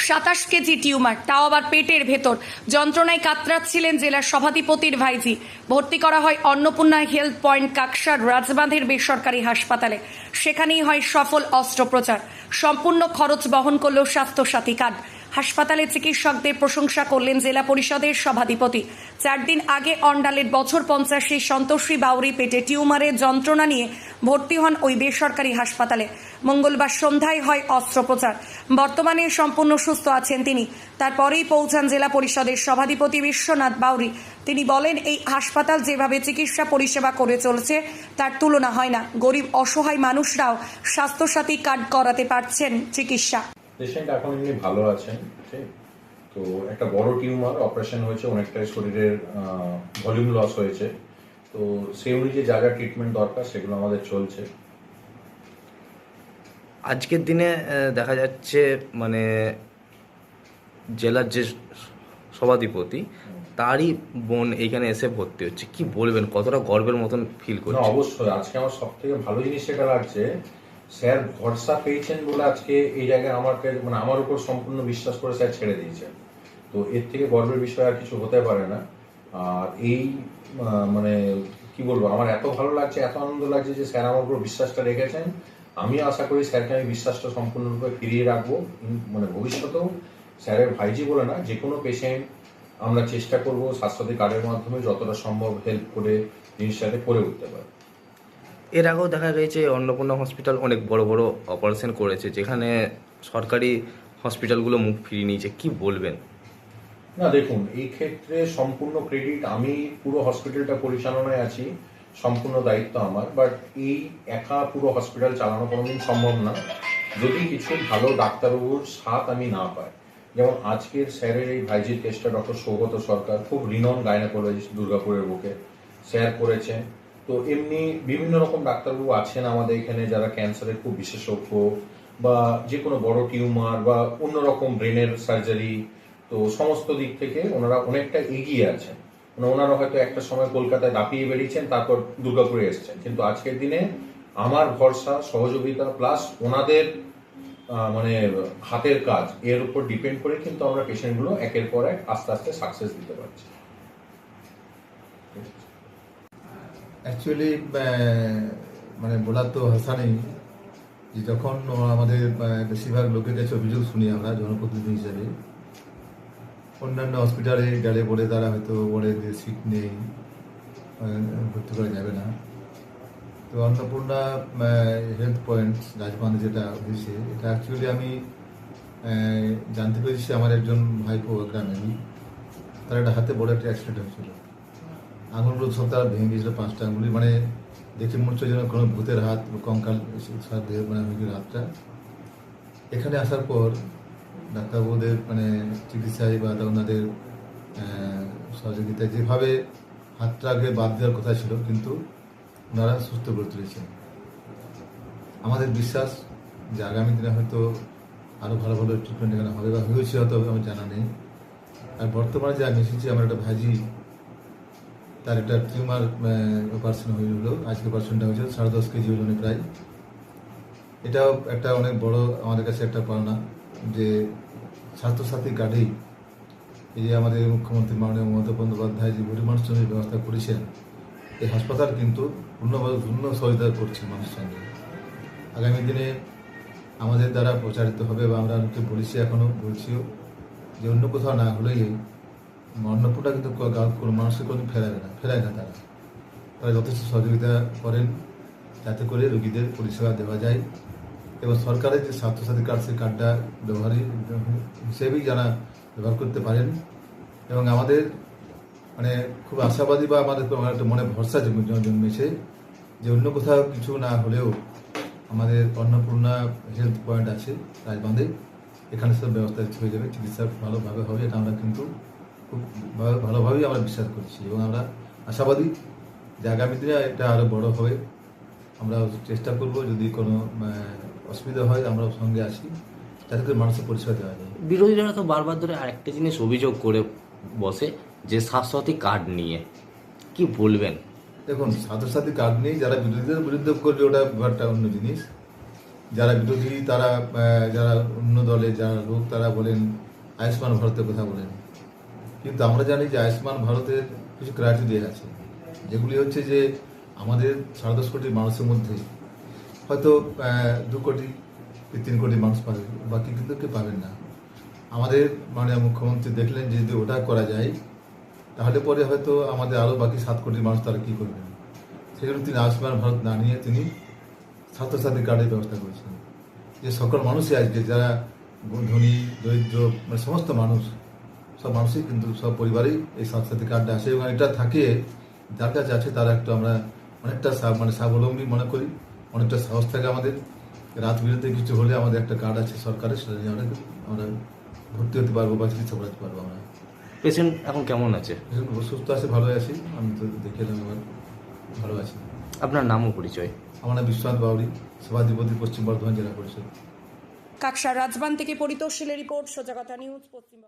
27 KG tumour, তাও আবার পেটের ভেতর। যন্ত্রণায় কাতরাচ্ছিলেন জেলার সভাধিপতির ভাইঝি। ভর্তি করা হয় অন্নপূর্ণা হেলথ পয়েন্ট কাকসার রাজবাঁধের বেসরকারি হাসপাতালে। সেখানেই হয় সফল অস্ত্রোপচার। সম্পূর্ণ খরচ বহন করল স্বাস্থ্যসাথী কার্ড। হাসপাতালে চিকিৎসকদের প্রশংসা করলেন জেলা পরিষদের সভাধিপতি। 4 দিন আগে অন্ডালের বছর 85 সন্তোষী বাউরি পেটে টিউমারের যন্ত্রণা নিয়ে ভর্তি হন ওই বেসরকারি হাসপাতালে। মঙ্গলবার সন্ধ্যায় হয় অস্ত্রোপচার। বর্তমানে সম্পূর্ণ সুস্থ আছেন তিনি। তারপরেই পৌঁছান জেলা পরিষদের সভাধিপতি বিশ্বনাথ বাউরি। তিনি বলেন, এই হাসপাতাল যেভাবে চিকিৎসা পরিষেবা করে চলছে তার তুলনা হয় না। গরিব অসহায় মানুষরাও স্বাস্থ্যসাথী কার্ড করাতে পারছেন চিকিৎসা। পেশেন্ট এখন এমনি ভালো আছেন, ঠিক। তো একটা বড় টিউমার অপারেশন হয়েছে, অনেকটাই শরীরের ভলিউম লস হয়েছে। তো সেই অনুযায়ী যা যা ট্রিটমেন্ট দরকার সেগুলো আমাদের চলছে। আজকের দিনে দেখা যাচ্ছে মানে জেলার যে সভাধিপতি তারই বোন এইখানে এসে ভর্তি হচ্ছে, কি বলবেন, কতটা গর্বের মতন ফিল করছেন? অবশ্যই আজকে আমার সব থেকে ভালো জিনিস সেটা লাগছে, স্যার ভরসা পেয়েছেন বলে আজকে এই জায়গায় আমাকে মানে আমার উপর সম্পূর্ণ বিশ্বাস করে স্যার ছেড়ে দিয়েছেন। তো এর থেকে গর্বের বিষয় আর কিছু হতে পারে না। আর এই মানে কি বলবো, আমার এত ভালো লাগছে, এত আনন্দ লাগছে যে স্যার আমার উপর বিশ্বাসটা রেখেছেন। আমি আশা করি স্যারকে আমি বিশ্বাসটা সম্পূর্ণরূপে ফিরিয়ে রাখবো। মানে ভবিষ্যতেও স্যারের ভাইজি বলে না, যে কোনো পেশেন্ট আমরা চেষ্টা করব স্বাস্থ্যসাথী কার্ডের মাধ্যমে যতটা সম্ভব হেল্প করে জিনিসটাকে করে উঠতে পারি। এর আগেও দেখা গেছে অন্নপূর্ণা হসপিটাল অনেক বড় বড় অপারেশন করেছে, যেখানে সরকারি হসপিটালগুলো মুখ ফিরিয়ে নিয়েছে, কি বলবেন? না দেখুন, এই ক্ষেত্রে সম্পূর্ণ ক্রেডিট, আমি পুরো হসপিটালটা পরিচালনায় আছি, সম্পূর্ণ দায়িত্ব আমার। বাট এই একা পুরো হসপিটাল চালানো কোনোদিন সম্ভব না যদি কিছু ভালো ডাক্তারবাবুর সাথ আমি না পাই। যেমন আজকের স্যারের এই ভাইজির কেসটা ডক্টর সৌগত সরকার, খুব রিনন গাইনোকোলজিস্ট, দুর্গাপুরের বুকে স্যার করেছেন। তো এমনি বিভিন্ন রকম ডাক্তারবাবু আছেন আমাদের এখানে যারা ক্যান্সারের খুব বিশেষজ্ঞ, বা যে কোনো বড় টিউমার বা অন্যরকম ব্রেনের সার্জারি, তো সমস্ত দিক থেকে ওনারা অনেকটা এগিয়ে আছেন। ওনারা হয়তো একটা সময় কলকাতায় দাপিয়ে বেরিয়েছেন, তারপর দুর্গাপুরে এসেছেন, কিন্তু আজকের দিনে আমার ভরসা, সহযোগিতা প্লাস ওনাদের মানে হাতের কাজ, এর উপর ডিপেন্ড করে কিন্তু আমরা পেশেন্টগুলো একের পর এক আস্তে আস্তে সাকসেস দিতে পারছি। অ্যাকচুয়ালি মানে বলার তো ভাষা নেই যে যখন আমাদের বেশিরভাগ লোকের কাছে অভিযোগ শুনি আমরা জনপ্রতিনিধি হিসাবে, অন্যান্য হসপিটালে গেলে বলে তারা হয়তো বলে যে সিট নেই, ভর্তি করা যাবে না। তো অন্নপূর্ণা হেলথ পয়েন্ট রাজবাঁধে যেটা হয়েছে, এটা অ্যাকচুয়ালি আমি জানতে পেরেছি আমার একজন ভাইপো গ্রামে, তার একটা হাতে বড় একটা অ্যাক্সিডেন্ট হয়েছিল। আঙুলগুলো সব তারা ভেঙে গিয়েছিল, 5টা আঙুলি, মানে দেখে মনে হচ্ছে যেন কোনো ভূতের হাত, কঙ্কাল মানে হয়ে হাতটা। এখানে আসার পর ডাক্তারবাবুদের মানে চিকিৎসায় বা ওনাদের সহযোগিতায় যেভাবে হাতটা আগে বাদ দেওয়ার কথা ছিল, কিন্তু ওনারা সুস্থ করে তুলেছেন। আমাদের বিশ্বাস যে আগামী দিনে হয়তো আরও ভালো ভালো ট্রিটমেন্ট এখানে হবে বা হয়েছে, হয়তো আমার জানা নেই। আর বর্তমানে যে আমি এসেছি, আমার একটা ভাইজি, তার একটা টিউমার অপারেশন হলো, আজকে অপারেশনটা হয়েছে 10.5 কেজি ওজনে প্রায়। এটাও একটা অনেক বড় আমাদের কাছে একটা পাওনা যে স্বাস্থ্যসাথী কার্ডেই এই যে আমাদের মুখ্যমন্ত্রী মাননীয় মমতা বন্দ্যোপাধ্যায় যে গরিব মানুষের জন্য ব্যবস্থা করেছেন, এই হাসপাতাল কিন্তু পূর্ণ সহযোগিতা করছে মানুষের সঙ্গে। আগামী দিনে আমাদের দ্বারা প্রচারিত হবে বা আমরা অনেকে বলেছি, এখনও বলছিও, যে অন্য কোথাও না হলেই অন্নপূর্ণা কিন্তু কোনো মানুষকে কোনো ফেরায় না তারা যথেষ্ট সহযোগিতা করেন যাতে করে রোগীদের পরিষেবা দেওয়া যায়। এবং সরকারের যে স্বাস্থ্যসাথী কার্ড, সেই কার্ডটা ব্যবহারী হিসেবেই যারা ব্যবহার করতে পারেন। এবং আমাদের মানে খুব আশাবাদী বা আমাদের একটা মনে ভরসা জন্মেছে যে অন্য কোথাও কিছু না হলেও আমাদের অন্নপূর্ণা হেলথ পয়েন্ট আছে রাজবাঁধে, এখানে সব ব্যবস্থা হয়ে যাবে, চিকিৎসা ভালোভাবে হবে। এটা আমরা কিন্তু খুব ভালোভাবেই আমরা বিশ্বাস করছি এবং আমরা আশাবাদী যে আগামী দিনে এটা আরও বড় হবে। আমরা চেষ্টা করব যদি কোনো অসুবিধা হয় আমরাও সঙ্গে আসি, যাতে করে মানুষের পরিষেবা দেওয়া যায়। বিরোধীরা তো বারবার ধরে আরেকটা জিনিস অভিযোগ করে বসে, যে স্বাস্থ্যসাথী কার্ড নিয়ে, কি বলবেন? দেখুন, স্বাস্থ্যসাথী কার্ড নিয়ে যারা বিরোধীদের বিরুদ্ধে করবে ওটা ব্যাপারটা অন্য জিনিস। যারা বিরোধী তারা যারা অন্য দলে যারা লোক তারা বলেন আয়ুষ্মান ভারতের কথা বলেন, কিন্তু আমরা জানি যে আয়ুষ্মান ভারতের কিছু ক্রাইটেরিয়া আছে, যেগুলি হচ্ছে যে আমাদের 10.5 কোটি মানুষের মধ্যে হয়তো 2 কোটি কি 3 কোটি মানুষ পাবে, বাকি কিন্তু কেউ পাবেন না। আমাদের মাননীয় মুখ্যমন্ত্রী দেখলেন যে যদি ওটা করা যায় তাহলে পরে হয়তো আমাদের আরও বাকি 7 কোটি মানুষ তারা কী করবেন, সেজন্য তিনি আয়ুষ্মান ভারত না নিয়ে তিনি ছাত্রছাত্রী কার্ডের ব্যবস্থা করেছেন, যে সকল মানুষই আজকে যারা ধনী দরিদ্র মানে সমস্ত মানুষ, সব মানুষই কিন্তু সব পরিবারেই এই ছাত্রছাত্রী কার্ডটা আসে, এবং এটা থাকে যার কাছে আছে তারা একটু আমরা অনেকটা মানে স্বাবলম্বী মনে করি, অনেকটা সাহস থাকে আমাদের। রাত বিরতে কিছু হলে আমাদের একটা কার্ড আছে সরকারের, সেটা নিয়ে আমরা ভর্তি হতে পারবো বা চিকিৎসা করাতে পারবো। আমরা পেশেন্ট এখন কেমন আছে? সুস্থ আছে, ভালো আছি, আমি তো দেখে এলাম, এবার ভালো আছি। আপনার নাম ও পরিচয়? আমার নাম বিশ্বনাথ বাউরি, সভাধিপতি পশ্চিম বর্ধমান জেলা পরিষদ। কাকসার রাজবান থেকে পরিতোষ শীলের রিপোর্ট, সোজা কথা নিউজ, পশ্চিম বর্ধমান।